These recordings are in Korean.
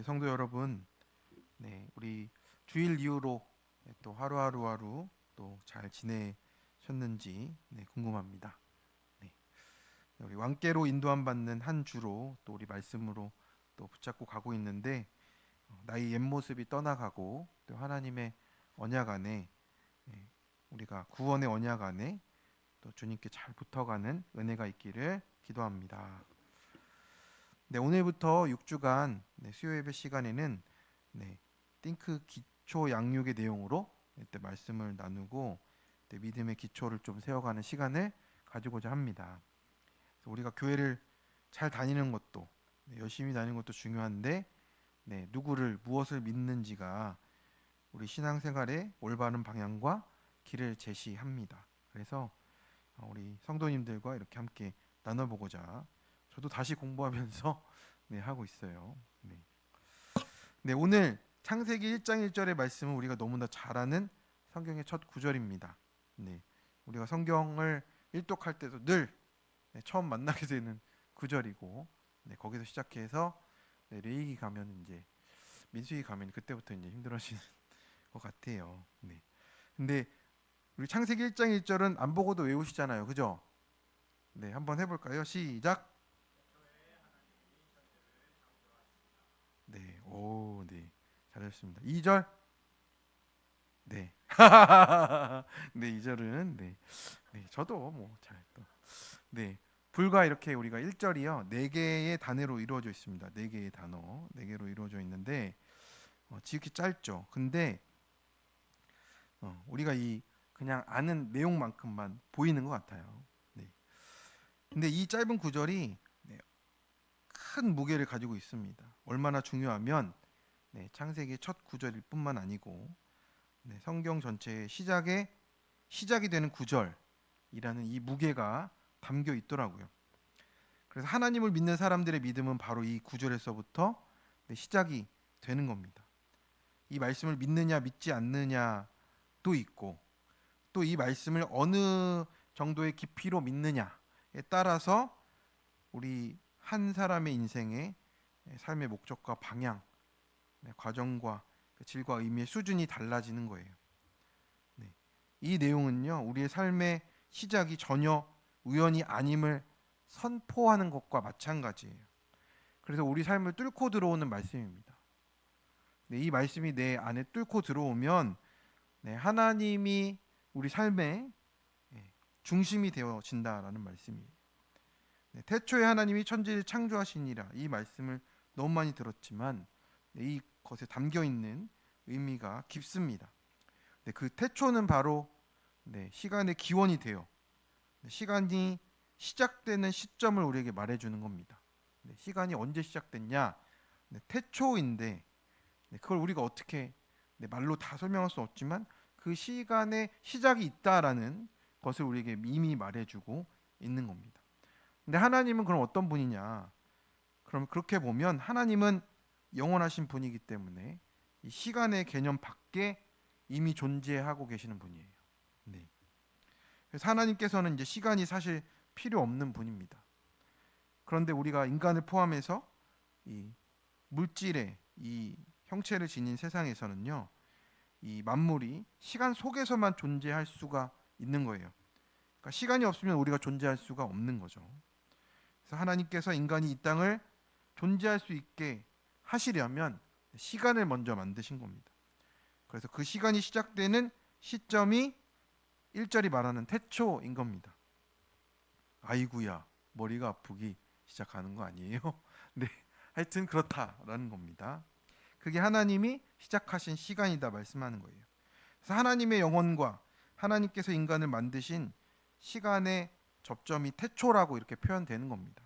우리 성도 여러분, 우리 주일 이후로 또 하루하루 또 잘 지내셨는지 궁금합니다. 네, 우리 왕께로 인도함 받는 한 주로 또 우리 말씀으로 또 붙잡고 가고 있는데 나의 옛 모습이 떠나가고 또 하나님의 언약 안에 우리가 구원의 언약 안에 또 주님께 잘 붙어가는 은혜가 있기를 기도합니다. 오늘부터 6주간 수요 예배 시간에는 띵크 기초 양육의 내용으로 말씀을 나누고 믿음의 기초를 좀 세워가는 시간을 가지고자 합니다. 그래서 우리가 교회를 잘 다니는 것도 열심히 다니는 것도 중요한데 누구를 무엇을 믿는지가 우리 신앙생활의 올바른 방향과 길을 제시합니다. 그래서 우리 성도님들과 이렇게 함께 나눠보고자 저도 다시 공부하면서 하고 있어요. 오늘 창세기 1장 1절의 말씀은 우리가 너무나 잘 아는 성경의 첫 구절입니다. 우리가 성경을 일독할 때도 늘 처음 만나게 되는 구절이고 거기서 시작해서 레위기 가면 이제 민수기 가면 그때부터 이제 힘들어지는 것 같아요. 근데 우리 창세기 1장 1절은 안 보고도 외우시잖아요. 그죠? 한번 해볼까요? 시작. 잘하셨습니다. 2절. 네. 네, 2절은 저도 뭐 잘 또. 불과 이렇게 우리가 1절이요. 4개의 단어로 이루어져 있습니다. 4개의 단어. 4개로 이루어져 있는데 지극히 짧죠. 근데 우리가 이 그냥 아는 내용만큼만 보이는 것 같아요. 근데 이 짧은 구절이 큰 무게를 가지고 있습니다. 얼마나 중요하면 창세기 첫 구절일 뿐만 아니고 성경 전체의 시작이 되는 구절이라는 이 무게가 담겨 있더라고요. 그래서 하나님을 믿는 사람들의 믿음은 바로 이 구절에서부터 시작이 되는 겁니다. 이 말씀을 믿느냐 믿지 않느냐도 있고 또 이 말씀을 어느 정도의 깊이로 믿느냐에 따라서 우리 한 사람의 인생의 삶의 목적과 방향, 과정과 질과 의미의 수준이 달라지는 거예요. 이 내용은요, 우리의 삶의 시작이 전혀 우연이 아님을 선포하는 것과 마찬가지예요. 그래서 우리 삶을 뚫고 들어오는 말씀입니다. 이 말씀이 내 안에 뚫고 들어오면 하나님이 우리 삶의 중심이 되어진다라는 말씀이에요. 태초에 하나님이 천지를 창조하시니라 이 말씀을 너무 많이 들었지만 이 것에 담겨 있는 의미가 깊습니다. 그 태초는 바로 시간의 기원이 돼요. 시간이 시작되는 시점을 우리에게 말해주는 겁니다. 시간이 언제 시작됐냐? 태초인데 그걸 우리가 어떻게 말로 다 설명할 수 없지만 그 시간에 시작이 있다라는 것을 우리에게 이미 말해주고 있는 겁니다. 근데 하나님은 그럼 어떤 분이냐? 그럼 그렇게 보면 하나님은 영원하신 분이기 때문에 이 시간의 개념 밖에 이미 존재하고 계시는 분이에요. 그래서 하나님께서는 이제 시간이 사실 필요 없는 분입니다. 그런데 우리가 인간을 포함해서 이 물질의 이 형체를 지닌 세상에서는요, 이 만물이 시간 속에서만 존재할 수가 있는 거예요. 그러니까 시간이 없으면 우리가 존재할 수가 없는 거죠. 그래서 하나님께서 인간이 이 땅을 존재할 수 있게 하시려면 시간을 먼저 만드신 겁니다. 그래서 그 시간이 시작되는 시점이 1절이 말하는 태초인 겁니다. 아이구야 머리가 아프기 시작하는 거 아니에요? 네, 하여튼 그렇다라는 겁니다. 그게 하나님이 시작하신 시간이다 말씀하는 거예요. 그래서 하나님의 영혼과 하나님께서 인간을 만드신 시간의 접점이 태초라고 이렇게 표현되는 겁니다.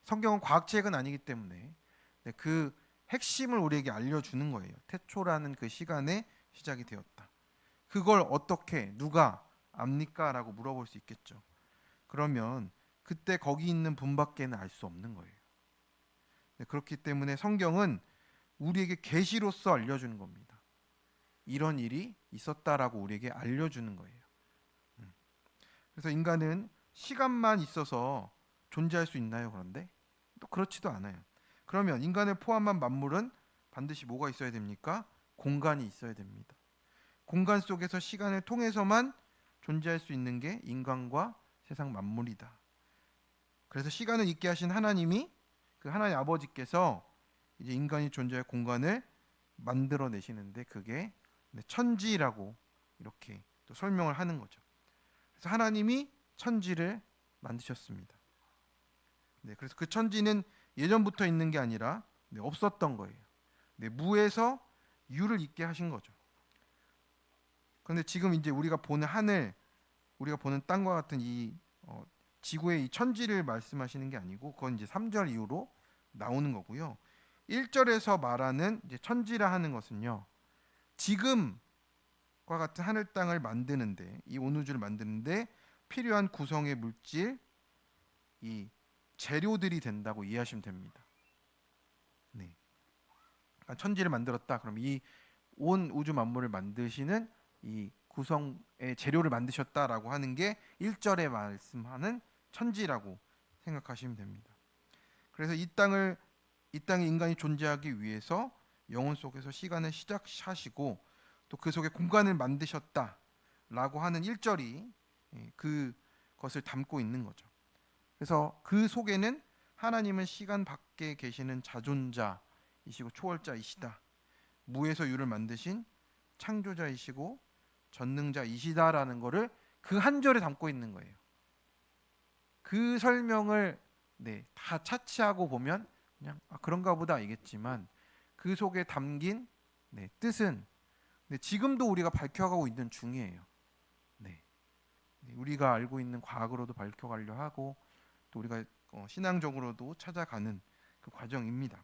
성경은 과학책은 아니기 때문에 그 핵심을 우리에게 알려주는 거예요. 태초라는 그 시간에 시작이 되었다. 그걸 어떻게 누가 압니까? 라고 물어볼 수 있겠죠. 그러면 그때 거기 있는 분밖에는 알 수 없는 거예요. 그렇기 때문에 성경은 우리에게 계시로서 알려주는 겁니다. 이런 일이 있었다라고 우리에게 알려주는 거예요. 그래서 인간은 시간만 있어서 존재할 수 있나요? 그런데 또 그렇지도 않아요. 그러면 인간을 포함한 만물은 반드시 뭐가 있어야 됩니까? 공간이 있어야 됩니다. 공간 속에서 시간을 통해서만 존재할 수 있는 게 인간과 세상 만물이다. 그래서 시간을 있게 하신 하나님이, 그 하나님 아버지께서 이제 인간이 존재할 공간을 만들어 내시는데, 그게 천지라고 이렇게 또 설명을 하는 거죠. 그래서 하나님이 천지를 만드셨습니다. 그래서 그 천지는 예전부터 있는 게 아니라 없었던 거예요. 무에서 유를 있게 하신 거죠. 그런데 지금 이제 우리가 보는 하늘, 우리가 보는 땅과 같은 이 지구의 이 천지를 말씀하시는 게 아니고, 그건 이제 3절 이후로 나오는 거고요. 1절에서 말하는 이제 천지라 하는 것은요, 지금과 같은 하늘 땅을 만드는데, 이 온 우주를 만드는데 필요한 구성의 물질, 이 재료들이 된다고 이해하시면 됩니다. 네. 그러니까 천지를 만들었다. 그럼 이 온 우주 만물을 만드시는 이 구성의 재료를 만드셨다라고 하는 게 1절에 말씀하는 천지라고 생각하시면 됩니다. 그래서 이 땅에 인간이 존재하기 위해서 영혼 속에서 시간을 시작하시고 또 그 속에 공간을 만드셨다라고 하는 1절이 그것을 담고 있는 거죠. 그래서 그 속에는 하나님은 시간 밖에 계시는 자존자이시고 초월자이시다. 무에서 유를 만드신 창조자이시고 전능자이시다라는 거를 그 한 절에 담고 있는 거예요. 그 설명을 다 차치하고 보면 그냥 그런가 보다 알겠지만, 그 속에 담긴 뜻은 지금도 우리가 밝혀가고 있는 중이에요. 우리가 알고 있는 과학으로도 밝혀가려 하고 또 우리가 신앙적으로도 찾아가는 그 과정입니다.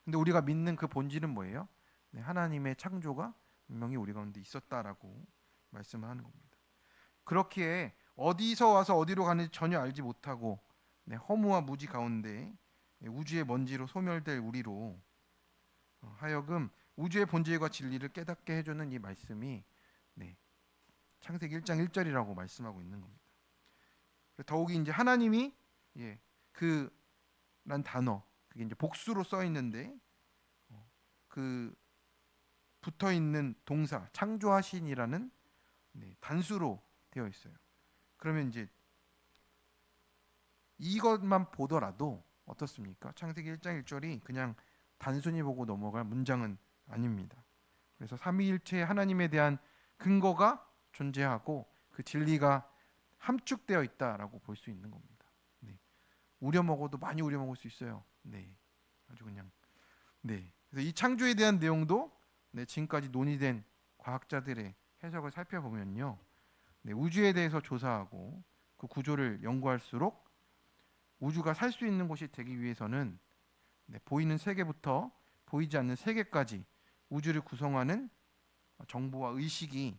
근데 우리가 믿는 그 본질은 뭐예요? 하나님의 창조가 분명히 우리 가운데 있었다라고 말씀을 하는 겁니다. 그렇기에 어디서 와서 어디로 가는지 전혀 알지 못하고 허무와 무지 가운데 우주의 먼지로 소멸될 우리로 하여금 우주의 본질과 진리를 깨닫게 해주는 이 말씀이 창세기 1장 1절이라고 말씀하고 있는 겁니다. 더욱이 이제 하나님이 그란 단어, 그게 이제 복수로 써 있는데 그 붙어 있는 동사 창조하신이라는 단수로 되어 있어요. 그러면 이제 이것만 보더라도 어떻습니까? 창세기 1장 1절이 그냥 단순히 보고 넘어갈 문장은 아닙니다. 그래서 삼위일체 하나님에 대한 근거가 존재하고 그 진리가 함축되어 있다라고 볼 수 있는 겁니다. 우려 먹어도 많이 우려 먹을 수 있어요. 아주 그냥. 그래서 이 창조에 대한 내용도 지금까지 논의된 과학자들의 해석을 살펴보면요, 우주에 대해서 조사하고 그 구조를 연구할수록 우주가 살 수 있는 곳이 되기 위해서는 보이는 세계부터 보이지 않는 세계까지 우주를 구성하는 정보와 의식이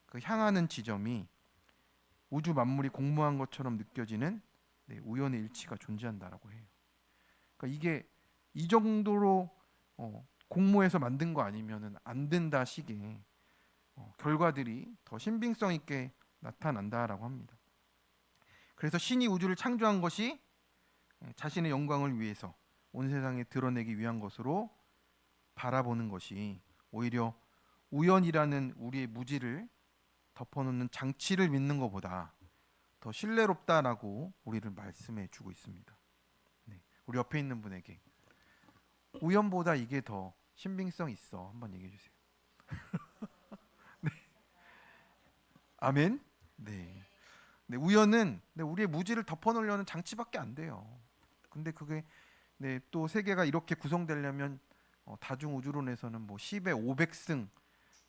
그 향하는 지점이 우주 만물이 공모한 것처럼 느껴지는 우연의 일치가 존재한다라고 해요. 그러니까 이게 이 정도로 공모해서 만든 거 아니면은 안 된다 식의 결과들이 더 신빙성 있게 나타난다라고 합니다. 그래서 신이 우주를 창조한 것이 자신의 영광을 위해서 온 세상에 드러내기 위한 것으로 바라보는 것이 오히려 우연이라는 우리의 무지를 덮어놓는 장치를 믿는 것보다 더 신뢰롭다라고 우리를 말씀해 주고 있습니다. 우리 옆에 있는 분에게 우연보다 이게 더 신빙성 있어 한번 얘기해 주세요. 아멘. 우연은 우리의 무지를 덮어놓으려는 장치밖에 안 돼요. 근데 그게 또 세계가 이렇게 구성되려면 다중 우주론에서는 뭐 10의 500승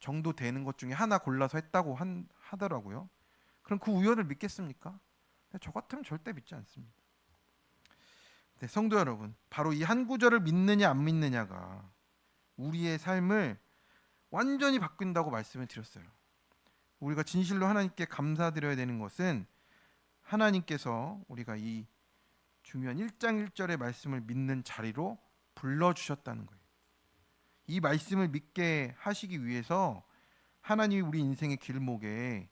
정도 되는 것 중에 하나 골라서 했다고 하더라고요. 그럼 그 우연을 믿겠습니까? 저 같으면 절대 믿지 않습니다. 성도 여러분, 바로 이 한 구절을 믿느냐 안 믿느냐가 우리의 삶을 완전히 바꾼다고 말씀을 드렸어요. 우리가 진실로 하나님께 감사드려야 되는 것은 하나님께서 우리가 이 중요한 1장 1절의 말씀을 믿는 자리로 불러주셨다는 거예요. 이 말씀을 믿게 하시기 위해서 하나님이 우리 인생의 길목에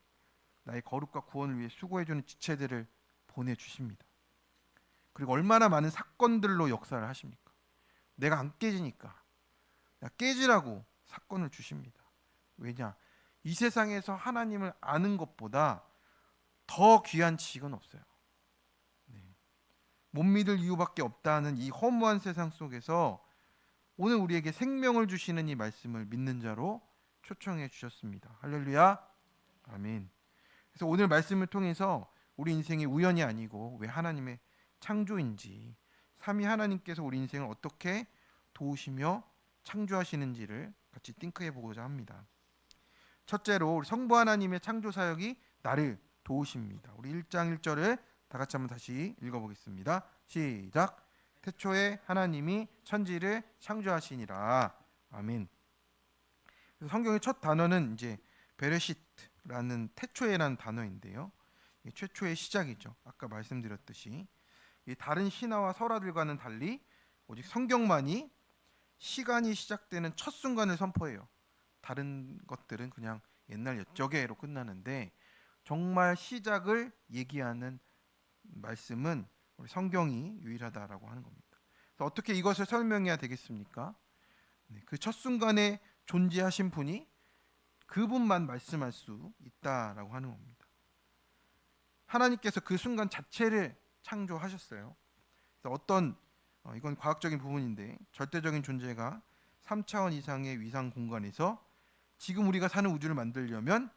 나의 거룩과 구원을 위해 수고해주는 지체들을 보내주십니다. 그리고 얼마나 많은 사건들로 역사를 하십니까? 내가 안 깨지니까 깨지라고 사건을 주십니다. 왜냐? 이 세상에서 하나님을 아는 것보다 더 귀한 지식은 없어요. 네. 못 믿을 이유밖에 없다는 이 허무한 세상 속에서 오늘 우리에게 생명을 주시는 이 말씀을 믿는 자로 초청해 주셨습니다. 할렐루야. 아멘. 그래서 오늘 말씀을 통해서 우리 인생이 우연이 아니고 왜 하나님의 창조인지, 삼위 하나님께서 우리 인생을 어떻게 도우시며 창조하시는지를 같이 띵크해 보고자 합니다. 첫째로 우리 성부 하나님의 창조 사역이 나를 도우십니다. 우리 1장 1절을 다 같이 한번 다시 읽어보겠습니다. 시작. 태초에 하나님이 천지를 창조하시니라. 아멘. 그래서 성경의 첫 단어는 이제 베레시트라는 태초에라는 단어인데요. 최초의 시작이죠. 아까 말씀드렸듯이 다른 신화와 설화들과는 달리 오직 성경만이 시간이 시작되는 첫 순간을 선포해요. 다른 것들은 그냥 옛날 옛적에로 끝나는데 정말 시작을 얘기하는 말씀은 우리 성경이 유일하다라고 하는 겁니다. 그래서 어떻게 이것을 설명해야 되겠습니까? 그 첫 순간에 존재하신 분이 그분만 말씀할 수 있다라고 하는 겁니다. 하나님께서 그 순간 자체를 창조하셨어요. 그래서 이건 과학적인 부분인데 절대적인 존재가 3차원 이상의 위상 공간에서 지금 우리가 사는 우주를 만들려면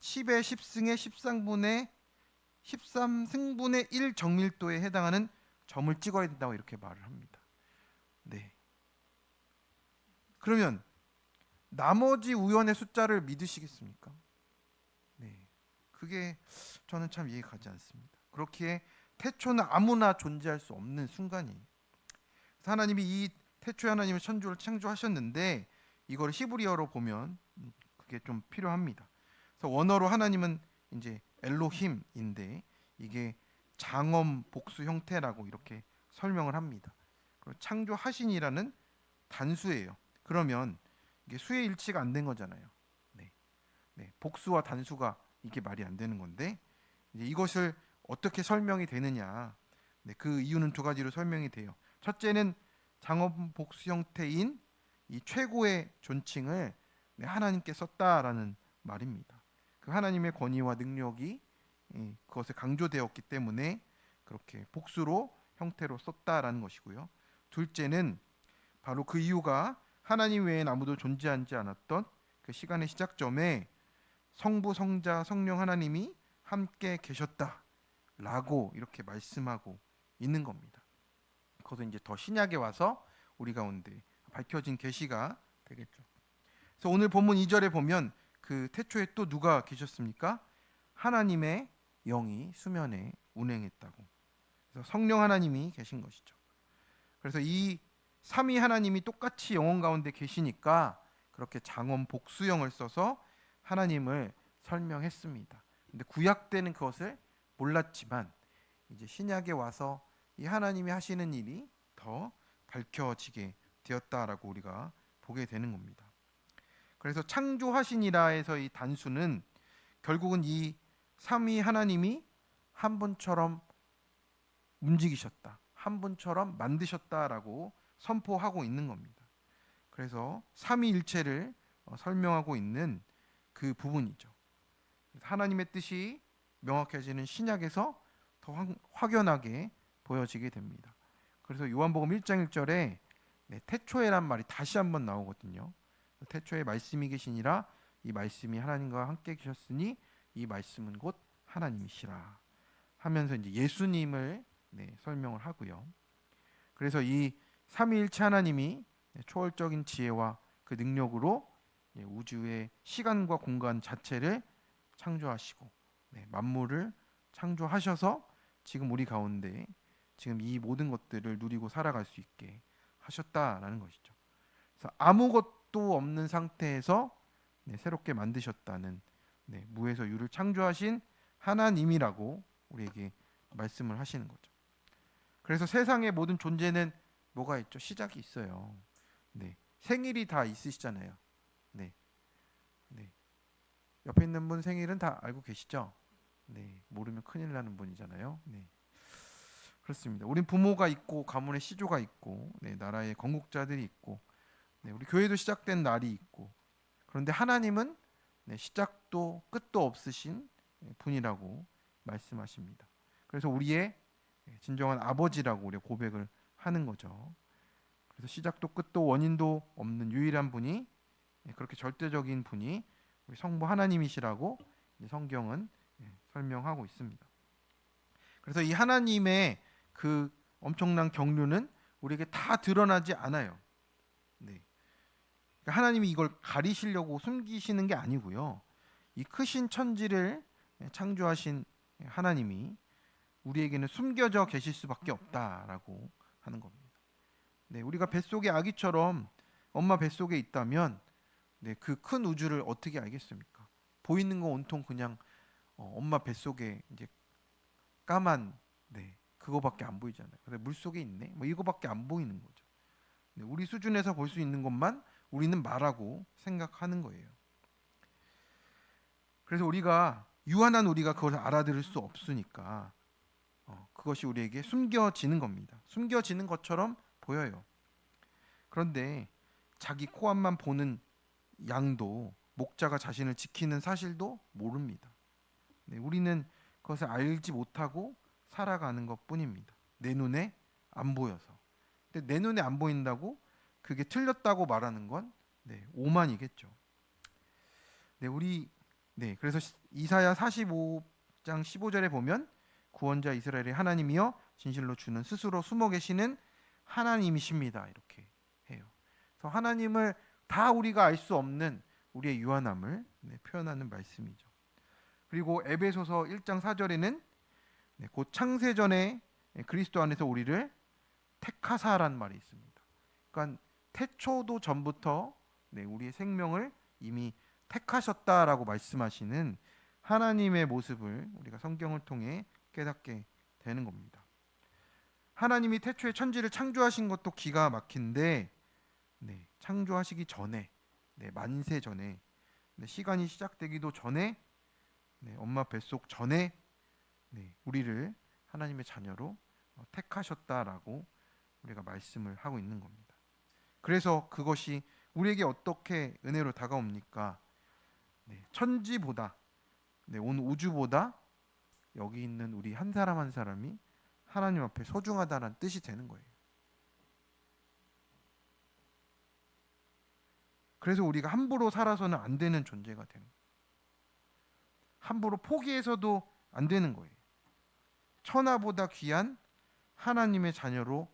10의 10승의 13승분의 1 정밀도에 해당하는 점을 찍어야 된다고 이렇게 말을 합니다. 네. 그러면 나머지 우연의 숫자를 믿으시겠습니까? 네. 그게 저는 참 이해가 가지 않습니다. 그렇기에 태초는 아무나 존재할 수 없는 순간이에요. 하나님이 이 태초에 하나님의 천주를 창조하셨는데 이걸 히브리어로 보면 그게 좀 필요합니다. 그래서 원어로 하나님은 이제 엘로힘인데 이게 장엄 복수 형태라고 이렇게 설명을 합니다. 그리고 창조하신이라는 단수예요. 그러면 이게 수의 일치가 안 된 거잖아요. 네. 네. 복수와 단수가 이게 말이 안 되는 건데 이제 이것을 어떻게 설명이 되느냐? 네. 그 이유는 두 가지로 설명이 돼요. 첫째는 장엄 복수 형태인 이 최고의 존칭을 하나님께 썼다라는 말입니다. 그 하나님의 권위와 능력이 그것에 강조되었기 때문에 그렇게 복수로 형태로 썼다라는 것이고요. 둘째는 바로 그 이유가 하나님 외엔 아무도 존재하지 않았던 그 시간의 시작점에 성부, 성자, 성령 하나님이 함께 계셨다라고 이렇게 말씀하고 있는 겁니다. 그것은 이제 더 신약에 와서 우리 가운데 밝혀진 계시가 되겠죠. 그래서 오늘 본문 2절에 보면 그 태초에 또 누가 계셨습니까? 하나님의 영이 수면에 운행했다고. 그래서 성령 하나님이 계신 것이죠. 그래서 이 삼위 하나님이 똑같이 영혼 가운데 계시니까 그렇게 장엄 복수형을 써서 하나님을 설명했습니다. 근데 구약 때는 그것을 몰랐지만 이제 신약에 와서 이 하나님이 하시는 일이 더 밝혀지게 되었다라고 우리가 보게 되는 겁니다. 그래서 창조하시니라에서 이 단수는 결국은 이 삼위 하나님이 한 분처럼 움직이셨다, 한 분처럼 만드셨다라고 선포하고 있는 겁니다. 그래서 삼위일체를 설명하고 있는 그 부분이죠. 하나님의 뜻이 명확해지는 신약에서 더 확연하게 보여지게 됩니다. 그래서 요한복음 1장 1절에 태초에란 말이 다시 한번 나오거든요. 태초에 말씀이 계시니라 이 말씀이 하나님과 함께 계셨으니 이 말씀은 곧 하나님이시라 하면서 이제 예수님을 설명을 하고요. 그래서 이 삼위일체 하나님이 초월적인 지혜와 그 능력으로 우주의 시간과 공간 자체를 창조하시고 만물을 창조하셔서 지금 우리 가운데 지금 이 모든 것들을 누리고 살아갈 수 있게 하셨다라는 것이죠. 그래서 아무것도 없는 상태에서 새롭게 만드셨다는 무에서 유를 창조하신 하나님이라고 우리에게 말씀을 하시는 거죠. 그래서 세상의 모든 존재는 뭐가 있죠? 시작이 있어요. 생일이 다 있으시잖아요. 옆에 있는 분 생일은 다 알고 계시죠? 모르면 큰일 나는 분이잖아요. 그렇습니다. 우린 부모가 있고 가문의 시조가 있고 나라의 건국자들이 있고 우리 교회도 시작된 날이 있고 그런데 하나님은 시작도 끝도 없으신 분이라고 말씀하십니다. 그래서 우리의 진정한 아버지라고 우리가 고백을 하는 거죠. 그래서 시작도 끝도 원인도 없는 유일한 분이 그렇게 절대적인 분이 우리 성부 하나님이시라고 성경은 설명하고 있습니다. 그래서 이 하나님의 그 엄청난 경륜은 우리에게 다 드러나지 않아요. 네. 그러니까 하나님이 이걸 가리시려고 숨기시는 게 아니고요. 이 크신 천지를 창조하신 하나님이 우리에게는 숨겨져 계실 수밖에 없다라고 하는 겁니다. 네, 우리가 뱃속의 아기처럼 엄마 뱃속에 있다면 그 큰 우주를 어떻게 알겠습니까? 보이는 건 온통 그냥 엄마 뱃속에 이제 까만 그거밖에 안 보이잖아요. 그래서 물 속에 있네. 뭐 이거밖에 안 보이는 거죠. 우리 수준에서 볼 수 있는 것만 우리는 말하고 생각하는 거예요. 그래서 우리가 유한한 우리가 그걸 알아들을 수 없으니까 그것이 우리에게 숨겨지는 겁니다. 숨겨지는 것처럼 보여요. 그런데 자기 코앞만 보는 양도 목자가 자신을 지키는 사실도 모릅니다. 우리는 그것을 알지 못하고 살아가는 것뿐입니다. 내 눈에 안 보여서. 근데 내 눈에 안 보인다고 그게 틀렸다고 말하는 건 오만이겠죠. 그래서 이사야 45장 15절에 보면 구원자 이스라엘의 하나님이여 진실로 주는 스스로 숨어 계시는 하나님이십니다. 이렇게 해요. 그래서 하나님을 다 우리가 알 수 없는 우리의 유한함을 표현하는 말씀이죠. 그리고 에베소서 1장 4절에는 곧 창세전에 그리스도 안에서 우리를 택하사라는 말이 있습니다. 그러니까 태초도 전부터 우리의 생명을 이미 택하셨다라고 말씀하시는 하나님의 모습을 우리가 성경을 통해 깨닫게 되는 겁니다. 하나님이 태초에 천지를 창조하신 것도 기가 막힌데 창조하시기 전에 만세 전에 시간이 시작되기도 전에 엄마 뱃속 전에 우리를 하나님의 자녀로 택하셨다라고 우리가 말씀을 하고 있는 겁니다. 그래서 그것이 우리에게 어떻게 은혜로 다가옵니까? 천지보다 온 우주보다 여기 있는 우리 한 사람 한 사람이 하나님 앞에 소중하다는 뜻이 되는 거예요. 그래서 우리가 함부로 살아서는 안 되는 존재가 되는 거예요. 함부로 포기해서도 안 되는 거예요. 천하보다 귀한 하나님의 자녀로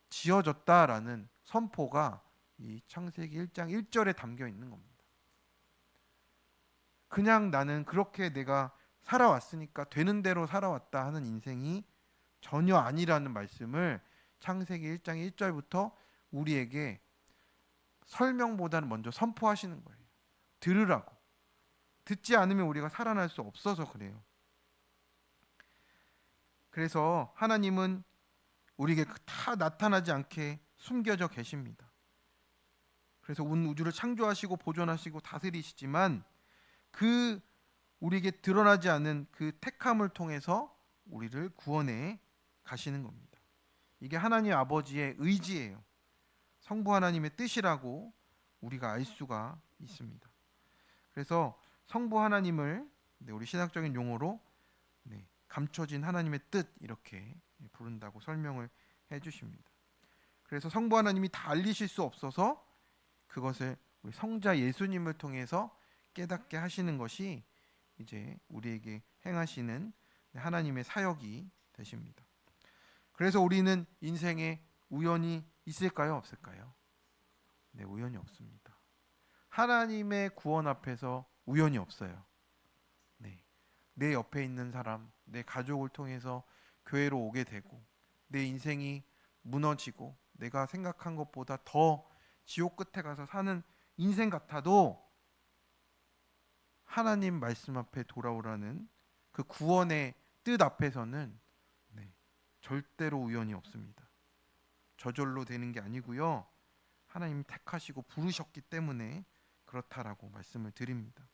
지어졌다라는 선포가 이 창세기 1장 1절에 담겨 있는 겁니다. 그냥 나는 그렇게 내가 살아왔으니까 되는 대로 살아왔다 하는 인생이 전혀 아니라는 말씀을 창세기 1장 1절부터 우리에게 설명보다는 먼저 선포하시는 거예요. 들으라고. 듣지 않으면 우리가 살아날 수 없어서 그래요. 그래서 하나님은 우리에게 다 나타나지 않게 숨겨져 계십니다. 그래서 온 우주를 창조하시고 보존하시고 다스리시지만 그 우리에게 드러나지 않은 그 택함을 통해서 우리를 구원해 가시는 겁니다. 이게 하나님 아버지의 의지예요. 성부 하나님의 뜻이라고 우리가 알 수가 있습니다. 그래서 성부 하나님을 우리 신학적인 용어로 감춰진 하나님의 뜻 이렇게 부른다고 설명을 해주십니다. 그래서 성부 하나님이 다 알리실 수 없어서 그것을 우리 성자 예수님을 통해서 깨닫게 하시는 것이 이제 우리에게 행하시는 하나님의 사역이 되십니다. 그래서 우리는 인생에 우연이 있을까요? 없을까요? 우연이 없습니다. 하나님의 구원 앞에서 우연이 없어요. 내 옆에 있는 사람, 내 가족을 통해서 교회로 오게 되고 내 인생이 무너지고 내가 생각한 것보다 더 지옥 끝에 가서 사는 인생 같아도 하나님 말씀 앞에 돌아오라는 그 구원의 뜻 앞에서는 절대로 우연이 없습니다. 저절로 되는 게 아니고요. 하나님이 택하시고 부르셨기 때문에 그렇다라고 말씀을 드립니다.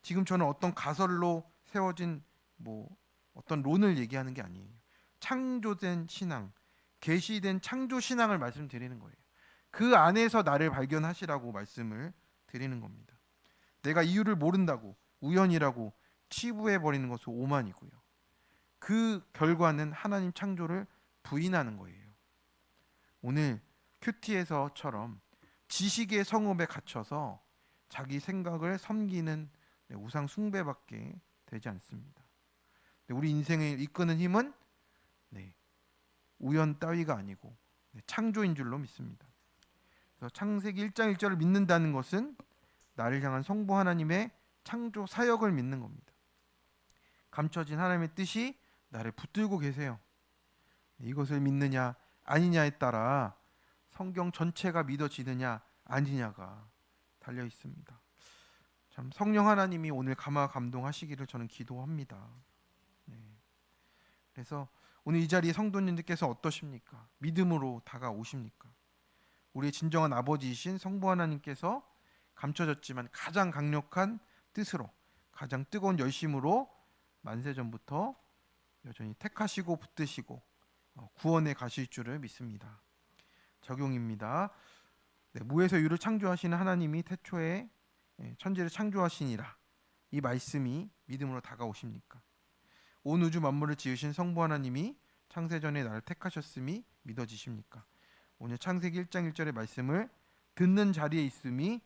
지금 저는 어떤 가설로 세워진 어떤 론을 얘기하는 게 아니에요. 창조된 신앙, 계시된 창조 신앙을 말씀드리는 거예요. 그 안에서 나를 발견하시라고 말씀을 드리는 겁니다. 내가 이유를 모른다고 우연이라고 치부해 버리는 것은 오만이고요. 그 결과는 하나님 창조를 부인하는 거예요. 오늘 큐티에서처럼 지식의 성읍에 갇혀서 자기 생각을 섬기는 우상 숭배밖에 되지 않습니다. 우리 인생을 이끄는 힘은 우연 따위가 아니고 창조인 줄로 믿습니다. 그래서 창세기 1장 1절을 믿는다는 것은 나를 향한 성부 하나님의 창조 사역을 믿는 겁니다. 감춰진 하나님의 뜻이 나를 붙들고 계세요. 이것을 믿느냐 아니냐에 따라 성경 전체가 믿어지느냐 아니냐가 달려 있습니다. 참 성령 하나님이 오늘 감화 감동하시기를 저는 기도합니다. 그래서 오늘 이 자리에 성도님들께서 어떠십니까? 믿음으로 다가오십니까? 우리의 진정한 아버지이신 성부 하나님께서 감춰졌지만 가장 강력한 뜻으로, 가장 뜨거운 열심으로 만세전부터 여전히 택하시고 붙드시고 구원에 가실 줄을 믿습니다. 적용입니다. 무에서 유를 창조하시는 하나님이 태초에 천지를 창조하시니라. 이 말씀이 믿음으로 다가오십니까? 온 우주 만물을 지으신 성부 하나님이 창세전에 나를 택하셨음이 믿어지십니까? 오늘 창세기 1장 1절의 말씀을 듣는 자리에 있음이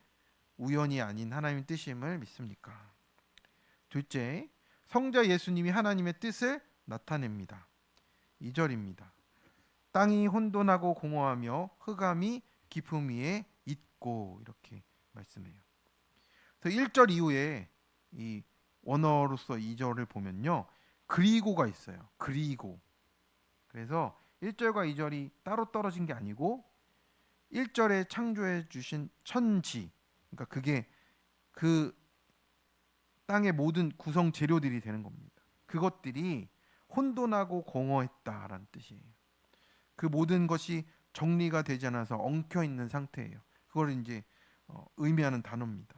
우연이 아닌 하나님의 뜻임을 믿습니까? 둘째, 성자 예수님이 하나님의 뜻을 나타냅니다. 2절입니다. 땅이 혼돈하고 공허하며 흑암이 깊음 위에 있고, 이렇게 말씀해요. 그래서 1절 이후에 이 원어로서 2절을 보면요, 그리고가 있어요. 그리고. 그래서 1절과 2절이 따로 떨어진 게 아니고 1절에 창조해 주신 천지, 그러니까 그게 그 땅의 모든 구성 재료들이 되는 겁니다. 그것들이 혼돈하고 공허했다라는 뜻이에요. 그 모든 것이 정리가 되지 않아서 엉켜 있는 상태예요. 그걸 이제 의미하는 단어입니다.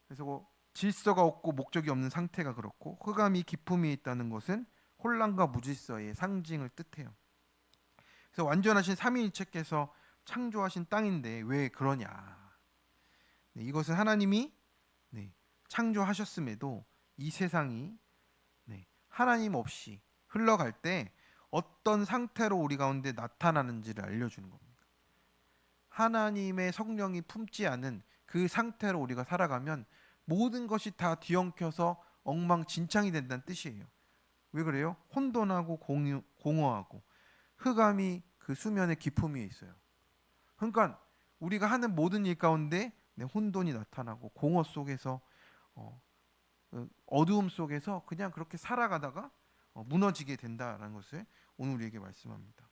그래서 질서가 없고 목적이 없는 상태가 그렇고, 흑암이 깊음이 있다는 것은 혼란과 무질서의 상징을 뜻해요. 그래서 완전하신 삼위일체께서 창조하신 땅인데 왜 그러냐? 이것은 하나님이 창조하셨음에도 이 세상이 하나님 없이 흘러갈 때 어떤 상태로 우리 가운데 나타나는지를 알려주는 겁니다. 하나님의 성령이 품지 않은 그 상태로 우리가 살아가면 모든 것이 다 뒤엉켜서 엉망진창이 된다는 뜻이에요. 왜 그래요? 혼돈하고 공허하고 흑암이 그 수면의 깊음 위에 있어요. 그러니까 우리가 하는 모든 일 가운데 혼돈이 나타나고 공허 속에서 어두움 속에서 그냥 그렇게 살아가다가 무너지게 된다는 것을 오늘 우리에게 말씀합니다.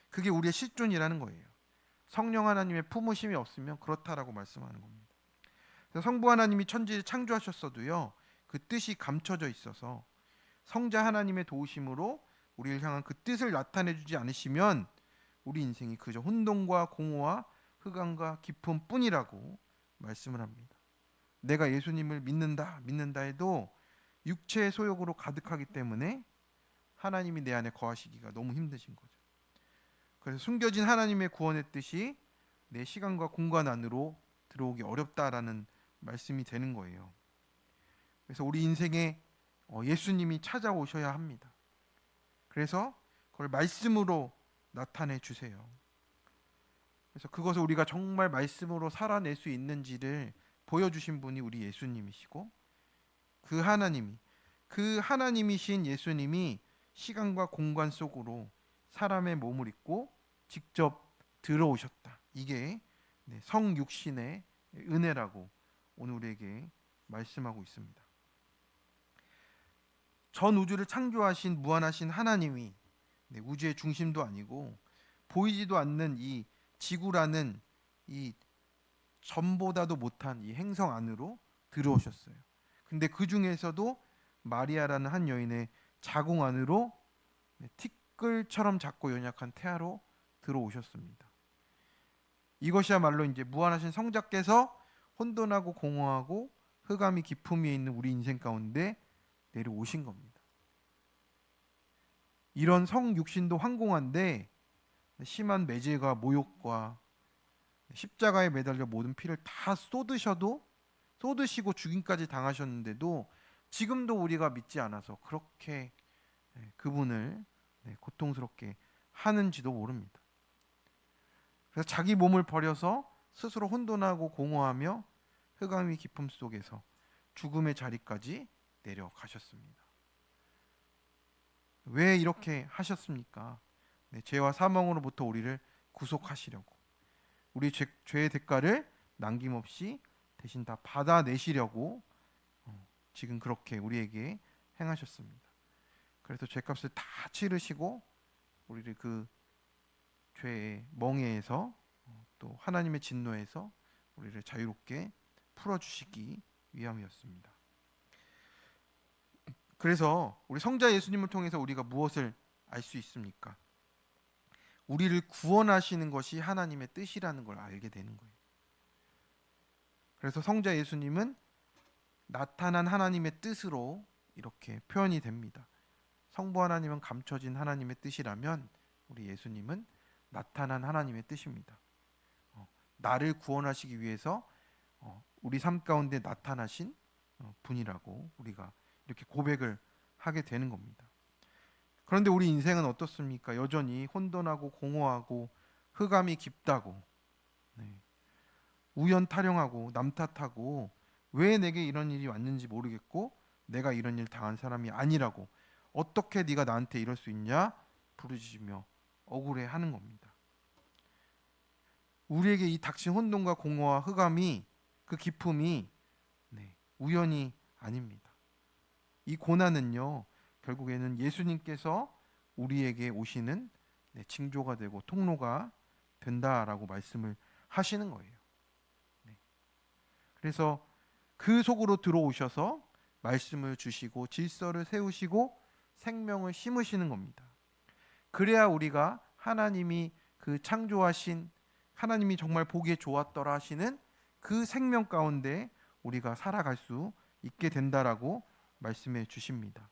그게 우리의 실존이라는 거예요. 성령 하나님의 품으심이 없으면 그렇다라고 말씀하는 겁니다. 성부 하나님이 천지를 창조하셨어도요, 그 뜻이 감춰져 있어서 성자 하나님의 도우심으로 우리를 향한 그 뜻을 나타내주지 않으시면 우리 인생이 그저 혼돈과 공허와 흑암과 깊음 뿐이라고 말씀을 합니다. 내가 예수님을 믿는다 해도 육체의 소욕으로 가득하기 때문에 하나님이 내 안에 거하시기가 너무 힘드신 거죠. 그래서 숨겨진 하나님의 구원의 뜻이 내 시간과 공간 안으로 들어오기 어렵다라는 말씀이 되는 거예요. 그래서 우리 인생에 예수님이 찾아오셔야 합니다. 그래서 그걸 말씀으로 나타내 주세요. 그래서 그것을 우리가 정말 말씀으로 살아낼 수 있는지를 보여주신 분이 우리 예수님이시고, 그 하나님이신 예수님이 시간과 공간 속으로 사람의 몸을 입고 직접 들어오셨다. 이게 성육신의 은혜라고 오늘 우리에게 말씀하고 있습니다. 전 우주를 창조하신 무한하신 하나님이 우주의 중심도 아니고 보이지도 않는 이 지구라는 이 전보다도 못한 이 행성 안으로 들어오셨어요. 근데 그 중에서도 마리아라는 한 여인의 자궁 안으로 티끌처럼 작고 연약한 태아로 들어오셨습니다. 이것이야말로 이제 무한하신 성자께서 혼돈하고 공허하고 흑암이 깊음 위에 있는 우리 인생 가운데 내려오신 겁니다. 이런 성육신도 황공한데 심한 매질과 모욕과 십자가에 매달려 모든 피를 다 쏟으시고 죽임까지 당하셨는데도 지금도 우리가 믿지 않아서 그렇게 그분을 고통스럽게 하는지도 모릅니다. 그래서 자기 몸을 버려서 스스로 혼돈하고 공허하며 흑암의 깊음 속에서 죽음의 자리까지 내려가셨습니다. 왜 이렇게 하셨습니까? 죄와 사망으로부터 우리를 구속하시려고, 우리 죄의 대가를 남김없이 대신 다 받아내시려고 지금 그렇게 우리에게 행하셨습니다. 그래서 죄값을 다 치르시고 우리를 그 죄의 멍에에서 또 하나님의 진노에서 우리를 자유롭게 풀어주시기 위함이었습니다. 그래서 우리 성자 예수님을 통해서 우리가 무엇을 알 수 있습니까? 우리를 구원하시는 것이 하나님의 뜻이라는 걸 알게 되는 거예요. 그래서 성자 예수님은 나타난 하나님의 뜻으로 이렇게 표현이 됩니다. 성부 하나님은 감춰진 하나님의 뜻이라면 우리 예수님은 나타난 하나님의 뜻입니다. 나를 구원하시기 위해서 우리 삶 가운데 나타나신 분이라고 우리가 이렇게 고백을 하게 되는 겁니다. 그런데 우리 인생은 어떻습니까? 여전히 혼돈하고 공허하고 흑암이 깊다고, 우연타령하고 남 탓하고 왜 내게 이런 일이 왔는지 모르겠고 내가 이런 일 당한 사람이 아니라고 어떻게 네가 나한테 이럴 수 있냐 부르짖으며 억울해하는 겁니다. 우리에게 이 닥친 혼돈과 공허와 흑암이 그 깊음이 우연이 아닙니다. 이 고난은요 결국에는 예수님께서 우리에게 오시는 징조가 되고 통로가 된다라고 말씀을 하시는 거예요. 그래서 그 속으로 들어오셔서 말씀을 주시고 질서를 세우시고 생명을 심으시는 겁니다. 그래야 우리가 하나님이 그 창조하신, 하나님이 정말 보기에 좋았더라 하시는 그 생명 가운데 우리가 살아갈 수 있게 된다라고 말씀해 주십니다.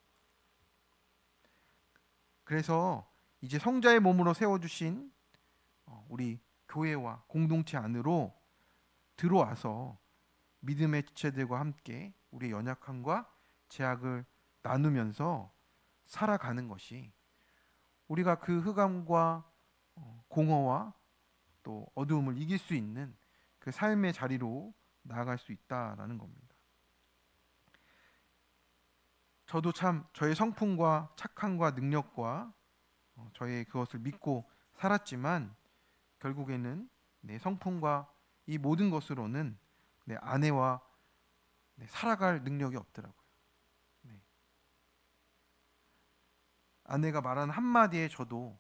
그래서 이제 성자의 몸으로 세워주신 우리 교회와 공동체 안으로 들어와서 믿음의 지체들과 함께 우리의 연약함과 제약을 나누면서 살아가는 것이 우리가 그 흑암과 공허와 또 어두움을 이길 수 있는 그 삶의 자리로 나아갈 수 있다라는 겁니다. 저도 참 저의 성품과 착함과 능력과 저의 그것을 믿고 살았지만 결국에는 내 성품과 이 모든 것으로는 내 아내와 살아갈 능력이 없더라고요. 아내가 말하는 한마디에 저도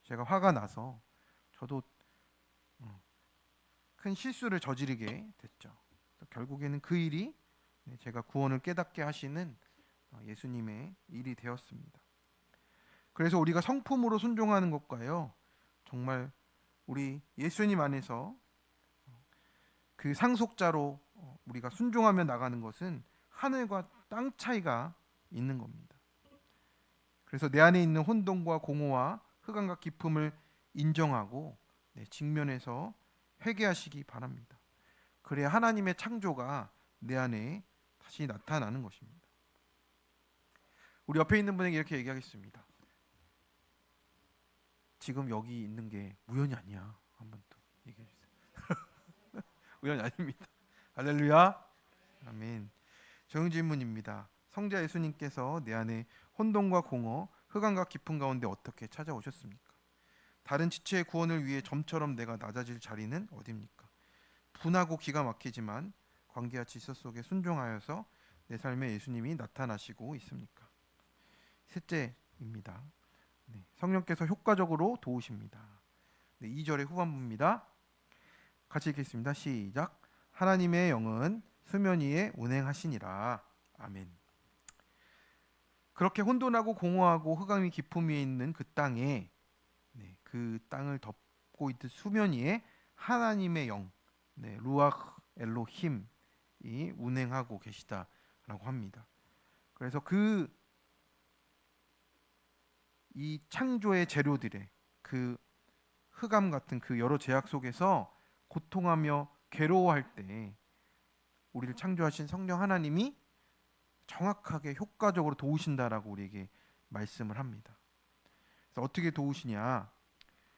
제가 화가 나서 저도 큰 실수를 저지르게 됐죠. 결국에는 그 일이 제가 구원을 깨닫게 하시는 예수님의 일이 되었습니다. 그래서 우리가 성품으로 순종하는 것과요 정말 우리 예수님 안에서 그 상속자로 우리가 순종하며 나가는 것은 하늘과 땅 차이가 있는 겁니다. 그래서 내 안에 있는 혼돈과 공허와 흑암과 깊음을 인정하고 직면해서 회개하시기 바랍니다. 그래야 하나님의 창조가 내 안에 다시 나타나는 것입니다. 우리 옆에 있는 분에게 이렇게 얘기하겠습니다. 지금 여기 있는 게 우연이 아니야. 한번 또 얘기해 주세요. 우연이 아닙니다. 할렐루야. 아멘. 좋은 질문입니다. 성자 예수님께서 내 안에 혼돈과 공허, 흑암과 깊은 가운데 어떻게 찾아오셨습니까? 다른 지체의 구원을 위해 점처럼 내가 낮아질 자리는 어디입니까? 분하고 기가 막히지만 관계와 질서 속에 순종하여서 내 삶에 예수님이 나타나시고 있습니까? 셋째입니다. 성령께서 효과적으로 도우십니다. 2절의 후반부입니다. 같이 읽겠습니다. 시작. 하나님의 영은 수면 위에 운행하시니라. 아멘. 그렇게 혼돈하고 공허하고 흑암이 깊음 위에 있는 그 땅에 그 땅을 덮고 있듯 수면 위에 하나님의 영, 루아흐 엘로힘이 운행하고 계시다라고 합니다. 그래서 그 이 창조의 재료들의 그 흑암 같은 그 여러 제약 속에서 고통하며 괴로워할 때 우리를 창조하신 성령 하나님이 정확하게 효과적으로 도우신다라고 우리에게 말씀을 합니다. 그래서 어떻게 도우시냐?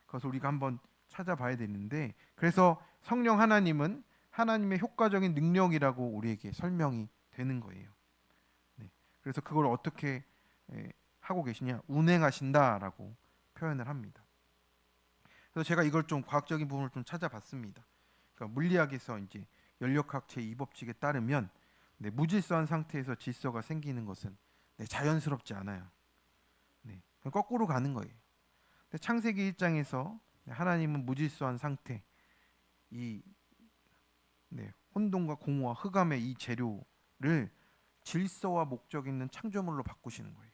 그것을 우리가 한번 찾아봐야 되는데, 그래서 성령 하나님은 하나님의 효과적인 능력이라고 우리에게 설명이 되는 거예요. 네. 그래서 그걸 어떻게 하고 계시냐? 운행하신다라고 표현을 합니다. 그래서 제가 이걸 좀 과학적인 부분을 좀 찾아봤습니다. 그러니까 물리학에서 이제 연력학 제2법칙에 따르면 무질서한 상태에서 질서가 생기는 것은 자연스럽지 않아요. 거꾸로 가는 거예요. 근데 창세기 1장에서 하나님은 무질서한 상태, 이 혼돈과 공허와 흑암의 이 재료를 질서와 목적 있는 창조물로 바꾸시는 거예요.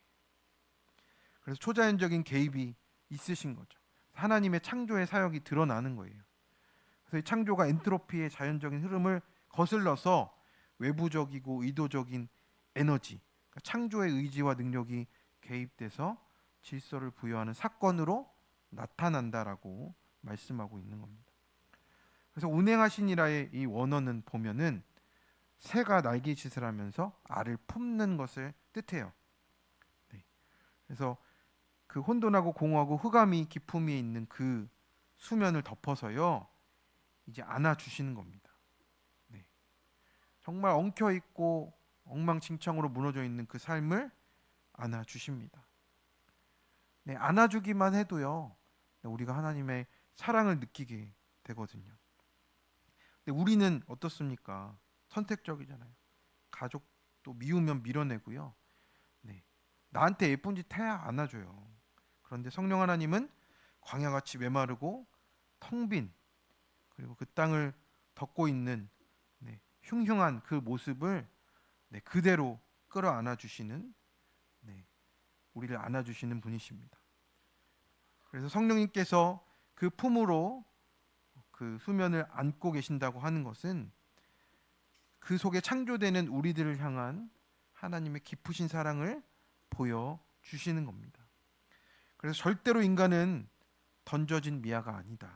그래서 초자연적인 개입이 있으신 거죠. 하나님의 창조의 사역이 드러나는 거예요. 그래서 이 창조가 엔트로피의 자연적인 흐름을 거슬러서 외부적이고 의도적인 에너지, 그러니까 창조의 의지와 능력이 개입돼서 질서를 부여하는 사건으로 나타난다라고 말씀하고 있는 겁니다. 그래서 운행하시니라의 이 원어는 보면은 새가 날개짓을 하면서 알을 품는 것을 뜻해요. 네. 그래서 그 혼돈하고 공허하고 흑암이 깊음 위에 있는 그 수면을 덮어서요 이제 안아주시는 겁니다. 네. 정말 엉켜 있고 엉망진창으로 무너져 있는 그 삶을 안아주십니다. 네, 안아주기만 해도요 우리가 하나님의 사랑을 느끼게 되거든요. 근데 우리는 어떻습니까? 선택적이잖아요. 가족도 미우면 밀어내고요. 네. 나한테 예쁜 짓 해야 안아줘요. 그런데 성령 하나님은 광야같이 메마르고 텅 빈 그리고 그 땅을 덮고 있는 흉흉한 그 모습을 그대로 끌어안아 주시는 우리를 안아주시는 분이십니다. 그래서 성령님께서 그 품으로 그 수면을 안고 계신다고 하는 것은 그 속에 창조되는 우리들을 향한 하나님의 깊으신 사랑을 보여주시는 겁니다. 그래서 절대로 인간은 던져진 미아가 아니다.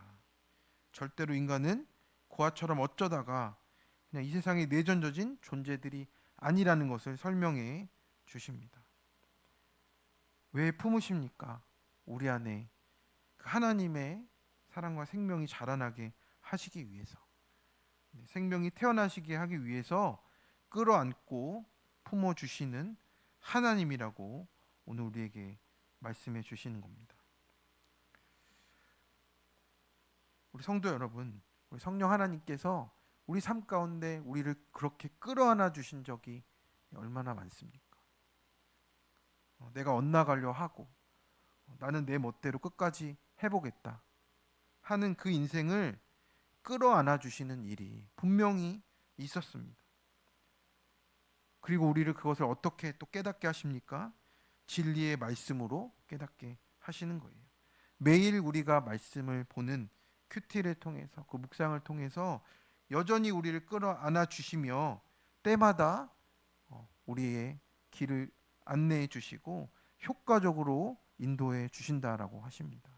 절대로 인간은 고아처럼 어쩌다가 그냥 이 세상에 내던져진 존재들이 아니라는 것을 설명해 주십니다. 왜 품으십니까? 우리 안에 하나님의 사랑과 생명이 자라나게 하시기 위해서, 생명이 태어나시게 하기 위해서 끌어안고 품어주시는 하나님이라고 오늘 우리에게 말씀해 주시는 겁니다. 우리 성도 여러분, 우리 성령 하나님께서 우리 삶 가운데 우리를 그렇게 끌어안아 주신 적이 얼마나 많습니까? 내가 엇나가려 하고 나는 내 멋대로 끝까지 해보겠다 하는 그 인생을 끌어안아 주시는 일이 분명히 있었습니다. 그리고 우리를 그것을 어떻게 또 깨닫게 하십니까? 진리의 말씀으로 깨닫게 하시는 거예요. 매일 우리가 말씀을 보는 큐티를 통해서 그 묵상을 통해서 여전히 우리를 끌어안아 주시며 때마다 우리의 길을 안내해 주시고 효과적으로 인도해 주신다라고 하십니다.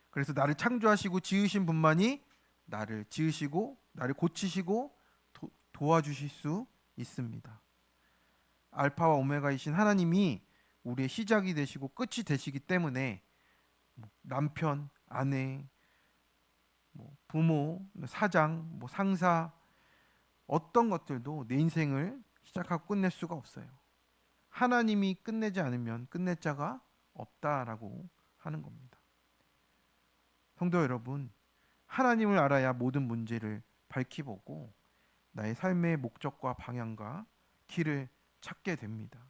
그래서 나를 창조하시고 지으신 분만이 나를 지으시고 나를 고치시고 도와주실 수 있습니다. 알파와 오메가이신 하나님이 우리의 시작이 되시고 끝이 되시기 때문에 남편, 아내, 부모, 사장, 상사 어떤 것들도 내 인생을 시작하고 끝낼 수가 없어요. 하나님이 끝내지 않으면 끝낼 자가 없다라고 하는 겁니다. 성도 여러분, 하나님을 알아야 모든 문제를 밝히보고 나의 삶의 목적과 방향과 길을 찾게 됩니다.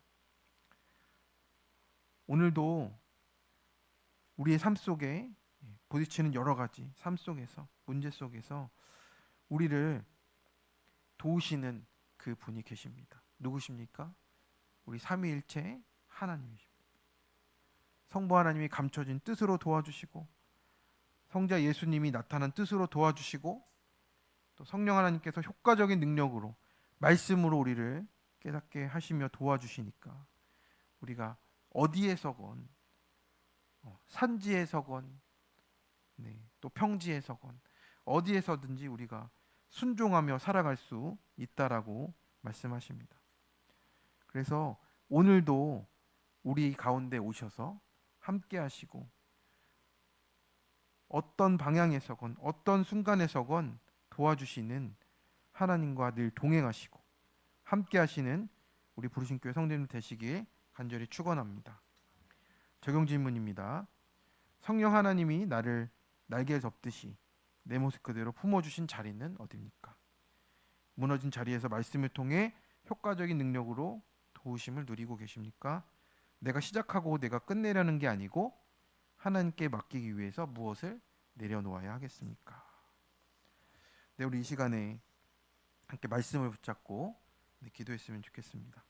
오늘도 우리의 삶 속에 부딪히는 여러 가지 삶 속에서 문제 속에서 우리를 도우시는 그 분이 계십니다. 누구십니까? 우리 삼위일체 하나님이십니다. 성부 하나님이 감춰진 뜻으로 도와주시고 성자 예수님이 나타난 뜻으로 도와주시고 또 성령 하나님께서 효과적인 능력으로 말씀으로 우리를 깨닫게 하시며 도와주시니까 우리가 어디에서건 산지에서건 또 평지에서건 어디에서든지 우리가 순종하며 살아갈 수 있다라고 말씀하십니다. 그래서 오늘도 우리 가운데 오셔서 함께 하시고 어떤 방향에서건 어떤 순간에서건 도와주시는 하나님과 늘 동행하시고 함께 하시는 우리 부르신 교회 성도님 되시길 간절히 축원합니다. 적용 질문입니다. 성령 하나님이 나를 날개에 접듯이 내 모습 그대로 품어주신 자리는 어디입니까? 무너진 자리에서 말씀을 통해 효과적인 능력으로 도우심을 누리고 계십니까? 내가 시작하고 내가 끝내려는 게 아니고 하나님께 맡기기 위해서 무엇을 내려놓아야 하겠습니까? 네, 우리 이 시간에 함께 말씀을 붙잡고 기도했으면 좋겠습니다.